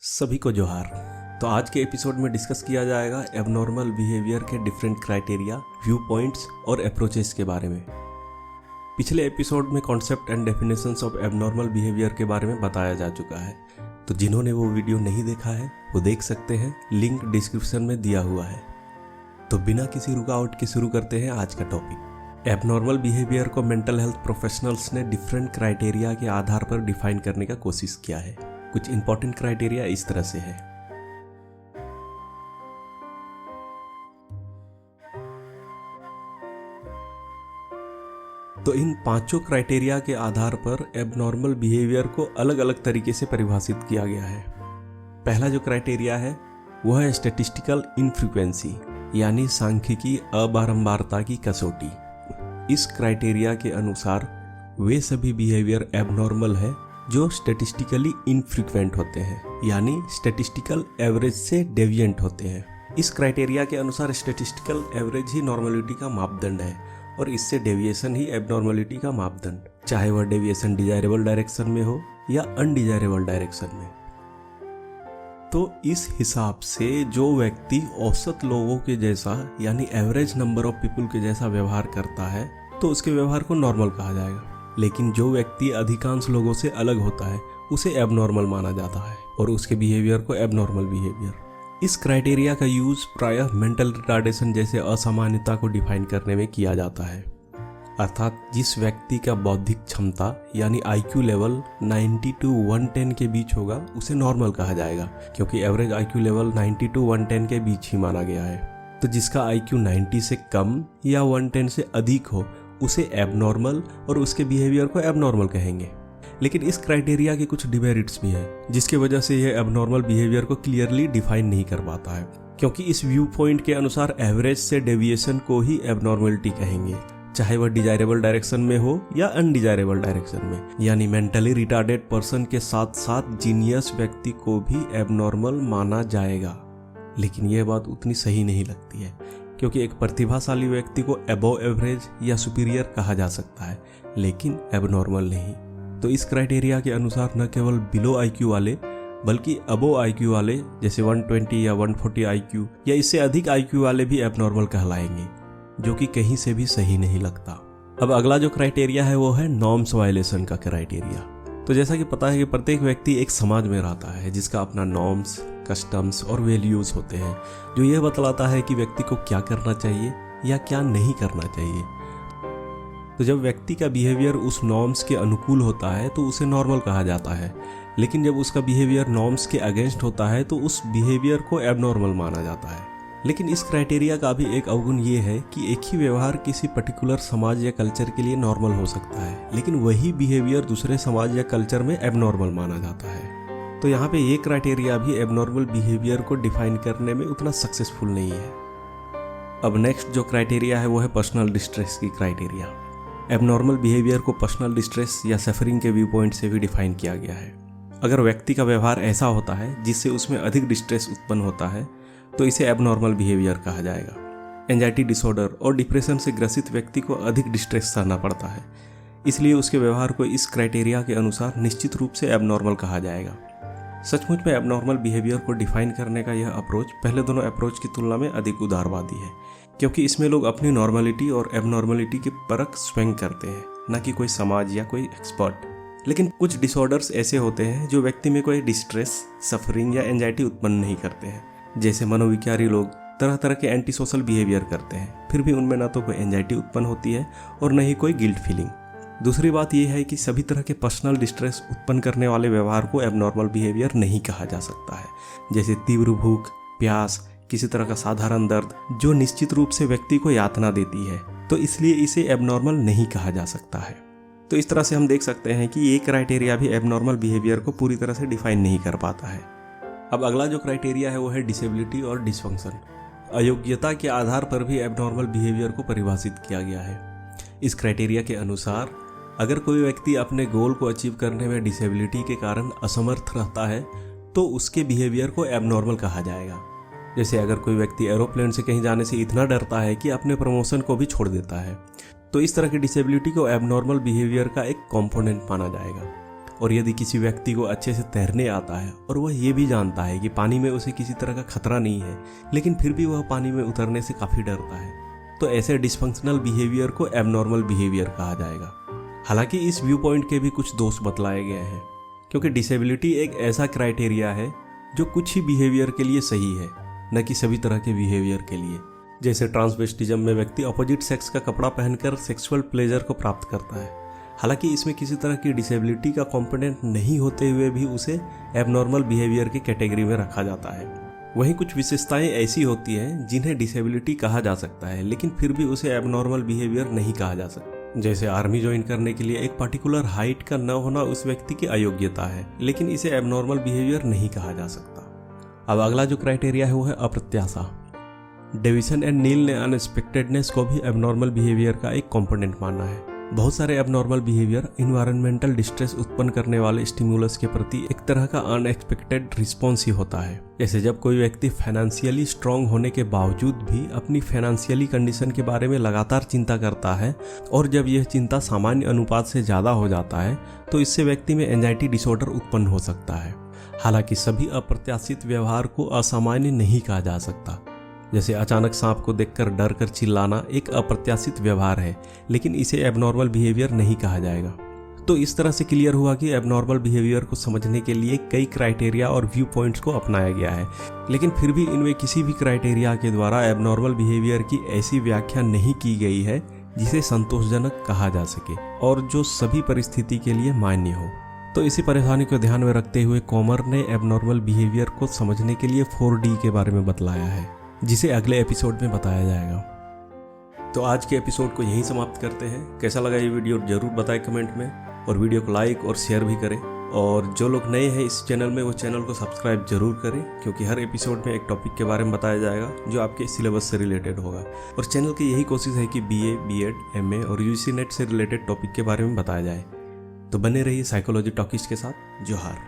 सभी को जोहार। तो आज के एपिसोड में डिस्कस किया जाएगा एबनॉर्मल बिहेवियर के डिफरेंट क्राइटेरिया, व्यू पॉइंट्स और अप्रोचेस के बारे में। पिछले एपिसोड में concept and definitions of abnormal behaviour के बारे में बताया जा चुका है, तो जिन्होंने वो वीडियो नहीं देखा है वो देख सकते हैं, लिंक डिस्क्रिप्शन में दिया हुआ है। तो बिना किसी रुकावट के शुरू करते हैं आज का टॉपिक। एबनॉर्मल बिहेवियर को मेंटल हेल्थ प्रोफेशनल्स ने डिफरेंट क्राइटेरिया के आधार पर डिफाइन करने का कोशिश किया है। कुछ इंपॉर्टेंट क्राइटेरिया इस तरह से है। तो इन पांचों क्राइटेरिया के आधार पर एबनॉर्मल बिहेवियर को अलग अलग तरीके से परिभाषित किया गया है। पहला जो क्राइटेरिया है वह है स्टैटिस्टिकल इनफ्रीक्वेंसी, यानी सांख्यिकी अबारंबारता की कसौटी। इस क्राइटेरिया के अनुसार वे सभी बिहेवियर एबनॉर्मल है जो स्टैटिस्टिकली इनफ्रीक्वेंट होते हैं, यानी स्टैटिस्टिकल एवरेज से डेविएंट होते हैं। इस क्राइटेरिया के अनुसार स्टैटिस्टिकल एवरेज ही नॉर्मलिटी का मापदंड है और इससे डेविएशन ही एबनॉर्मलिटी का मापदंड, चाहे वह डेविएशन डिजायरेबल डायरेक्शन में हो या अनडिजायरेबल डायरेक्शन में। तो इस हिसाब से जो व्यक्ति औसत लोगों के जैसा यानी एवरेज नंबर ऑफ पीपल के जैसा व्यवहार करता है तो उसके व्यवहार को नॉर्मल कहा जाएगा। लेकिन जो व्यक्ति अधिकांश लोगों से अलग होता है उसे एबनॉर्मल माना जाता है और उसके बिहेवियर को एबनॉर्मल बिहेवियर। इस क्राइटेरिया का यूज प्रायः मेंटल रिटार्डेशन जैसे असामान्यता को डिफाइन करने में किया जाता है, अर्थात जिस व्यक्ति का बौद्धिक क्षमता यानी IQ लेवल 90 to 110 के बीच होगा उसे नॉर्मल कहा जाएगा, क्योंकि एवरेज IQ लेवल 90 to 110 के बीच ही माना गया है। तो जिसका IQ 90 से कम या 110 से अधिक हो उसे एबनॉर्मल और उसके बिहेवियर को एबनॉर्मल कहेंगे। लेकिन इस क्राइटेरिया के कुछ डिमेरिट्स भी हैं, जिसके वजह से यह एबनॉर्मल बिहेवियर को क्लियरली डिफाइन नहीं कर पाता है, क्योंकि इस व्यू पॉइंट के अनुसार एवरेज से डेविएशन को ही एबनॉर्मलिटी कहेंगे, चाहे वह डिजायरेबल डायरेक्शन में हो या अनडिजायरेबल डायरेक्शन में। यानी मेंटली रिटार्डेड पर्सन के साथ साथ जीनियस व्यक्ति को भी एबनॉर्मल माना जाएगा। लेकिन यह बात उतनी सही नहीं लगती है, क्योंकि एक प्रतिभाशाली व्यक्ति को अबव एवरेज या सुपीरियर कहा जा सकता है, लेकिन एबनॉर्मल नहीं। तो इस क्राइटेरिया के अनुसार न केवल बिलो IQ वाले बल्कि अबव IQ वाले जैसे 120 या 140 IQ या इससे अधिक IQ वाले भी एबनॉर्मल कहलाएंगे, जो कि कहीं से भी सही नहीं लगता। अब अगला जो क्राइटेरिया है वो है नॉर्म्स वायलेशन का क्राइटेरिया। तो जैसा कि पता है कि प्रत्येक व्यक्ति एक समाज में रहता है जिसका अपना नॉर्म्स, कस्टम्स और वैल्यूज होते हैं, जो यह बतलाता है कि व्यक्ति को क्या करना चाहिए या क्या नहीं करना चाहिए। तो जब व्यक्ति का बिहेवियर उस नॉर्म्स के अनुकूल होता है तो उसे नॉर्मल कहा जाता है, लेकिन जब उसका बिहेवियर नॉर्म्स के अगेंस्ट होता है तो उस बिहेवियर को एबनॉर्मल माना जाता है। लेकिन इस क्राइटेरिया का भी एक अवगुण ये है कि एक ही व्यवहार किसी पर्टिकुलर समाज या कल्चर के लिए नॉर्मल हो सकता है, लेकिन वही बिहेवियर दूसरे समाज या कल्चर में एबनॉर्मल माना जाता है। तो यहाँ पे ये क्राइटेरिया भी एबनॉर्मल बिहेवियर को डिफाइन करने में उतना सक्सेसफुल नहीं है। अब नेक्स्ट जो क्राइटेरिया है वो है पर्सनल डिस्ट्रेस की क्राइटेरिया। एबनॉर्मल बिहेवियर को पर्सनल डिस्ट्रेस या सफरिंग के व्यू पॉइंट से भी डिफाइन किया गया है। अगर व्यक्ति का व्यवहार ऐसा होता है जिससे उसमें अधिक डिस्ट्रेस उत्पन्न होता है तो इसे एबनॉर्मल बिहेवियर कहा जाएगा। एंजाइटी डिसऑर्डर और डिप्रेशन से ग्रसित व्यक्ति को अधिक डिस्ट्रेस सहना पड़ता है, इसलिए उसके व्यवहार को इस क्राइटेरिया के अनुसार निश्चित रूप से एबनॉर्मल कहा जाएगा। सचमुच में एबनॉर्मल बिहेवियर को डिफाइन करने का यह अप्रोच पहले दोनों अप्रोच की तुलना में अधिक उदारवादी है, क्योंकि इसमें लोग अपनी नॉर्मलिटी और एबनॉर्मलिटी की परख स्वयं करते हैं, न कि कोई समाज या कोई एक्सपर्ट। लेकिन कुछ डिसऑर्डर्स ऐसे होते हैं जो व्यक्ति में कोई डिस्ट्रेस, सफरिंग या एंजाइटी उत्पन्न नहीं करते हैं। जैसे मनोविकारी लोग तरह तरह के एंटी सोशल बिहेवियर करते हैं, फिर भी उनमें ना तो कोई एंजाइटी उत्पन्न होती है और न ही कोई गिल्ट फीलिंग। दूसरी बात यह है कि सभी तरह के पर्सनल डिस्ट्रेस उत्पन्न करने वाले व्यवहार को एबनॉर्मल बिहेवियर नहीं कहा जा सकता है, जैसे तीव्र भूख, प्यास, किसी तरह का साधारण दर्द जो निश्चित रूप से व्यक्ति को यातना देती है, तो इसलिए इसे एबनॉर्मल नहीं कहा जा सकता है। तो इस तरह से हम देख सकते हैं कि ये क्राइटेरिया भी एबनॉर्मल बिहेवियर को पूरी तरह से डिफाइन नहीं कर पाता है। अब अगला जो क्राइटेरिया है वो है डिसेबिलिटी और डिसफंक्शन। अयोग्यता के आधार पर भी एबनॉर्मल बिहेवियर को परिभाषित किया गया है। इस क्राइटेरिया के अनुसार अगर कोई व्यक्ति अपने गोल को अचीव करने में डिसेबिलिटी के कारण असमर्थ रहता है तो उसके बिहेवियर को एबनॉर्मल कहा जाएगा। जैसे अगर कोई व्यक्ति एरोप्लेन से कहीं जाने से इतना डरता है कि अपने प्रमोशन को भी छोड़ देता है, तो इस तरह की डिसेबिलिटी को एबनॉर्मल बिहेवियर का एक कंपोनेंट माना जाएगा। और यदि किसी व्यक्ति को अच्छे से तैरने आता है और वह ये भी जानता है कि पानी में उसे किसी तरह का खतरा नहीं है, लेकिन फिर भी वह पानी में उतरने से काफ़ी डरता है, तो ऐसे डिसफंक्शनल बिहेवियर को एबनॉर्मल बिहेवियर कहा जाएगा। हालांकि इस व्यू पॉइंट के भी कुछ दोष बतलाए गए हैं, क्योंकि डिसेबिलिटी एक ऐसा क्राइटेरिया है जो कुछ ही बिहेवियर के लिए सही है, न कि सभी तरह के बिहेवियर के लिए। जैसे ट्रांसवेस्टिज्म में व्यक्ति अपोजिट सेक्स का कपड़ा पहनकर सेक्सुअल प्लेजर को प्राप्त करता है, हालांकि इसमें किसी तरह की डिसेबिलिटी का कंपोनेंट नहीं होते हुए भी उसे एबनॉर्मल बिहेवियर की कैटेगरी में रखा जाता है। वहीं कुछ विशेषताएं ऐसी होती हैं जिन्हें डिसेबिलिटी कहा जा सकता है, लेकिन फिर भी उसे एबनॉर्मल बिहेवियर नहीं कहा जा सकता। जैसे आर्मी ज्वाइन करने के लिए एक पर्टिकुलर हाइट का न होना उस व्यक्ति की अयोग्यता है, लेकिन इसे एबनॉर्मल बिहेवियर नहीं कहा जा सकता। अब अगला जो क्राइटेरिया है वो है अप्रत्याशा। डेविसन एंड नील ने अनएक्सपेक्टेडनेस को भी एबनॉर्मल बिहेवियर का एक कंपोनेंट माना है। बहुत सारे एबनॉर्मल बिहेवियर इन्वायरमेंटल डिस्ट्रेस उत्पन्न करने वाले स्टिमुलस के प्रति एक तरह का अनएक्सपेक्टेड रिस्पॉन्स ही होता है। जैसे जब कोई व्यक्ति फाइनेंशियली स्ट्रांग होने के बावजूद भी अपनी फाइनेंशियली कंडीशन के बारे में लगातार चिंता करता है, और जब यह चिंता सामान्य अनुपात से ज़्यादा हो जाता है तो इससे व्यक्ति में एंजाइटी डिसऑर्डर उत्पन्न हो सकता है। हालांकि सभी अप्रत्याशित व्यवहार को असामान्य नहीं कहा जा सकता। जैसे अचानक सांप को देखकर डर कर चिल्लाना एक अप्रत्याशित व्यवहार है, लेकिन इसे एबनॉर्मल बिहेवियर नहीं कहा जाएगा। तो इस तरह से क्लियर हुआ कि एबनॉर्मल बिहेवियर को समझने के लिए कई क्राइटेरिया और व्यू पॉइंट्स को अपनाया गया है, लेकिन फिर भी इनमें किसी भी क्राइटेरिया के द्वारा एबनॉर्मल बिहेवियर की ऐसी व्याख्या नहीं की गई है जिसे संतोषजनक कहा जा सके और जो सभी परिस्थिति के लिए मान्य हो। तो इसी परेशानी को ध्यान में रखते हुए कॉमर ने एबनॉर्मल बिहेवियर को समझने के लिए 4D के बारे में बतलाया है, जिसे अगले एपिसोड में बताया जाएगा। तो आज के एपिसोड को यहीं समाप्त करते हैं। कैसा लगा ये वीडियो जरूर बताएं कमेंट में, और वीडियो को लाइक और शेयर भी करें। और जो लोग नए हैं इस चैनल में वो चैनल को सब्सक्राइब जरूर करें, क्योंकि हर एपिसोड में एक टॉपिक के बारे में बताया जाएगा जो आपके सिलेबस से रिलेटेड होगा। और चैनल की यही कोशिश है कि BA, B.Ed, MA और UGC नेट से रिलेटेड टॉपिक के बारे में बताया जाए। तो बने रहिए साइकोलॉजी टॉकीज के साथ। जोहार।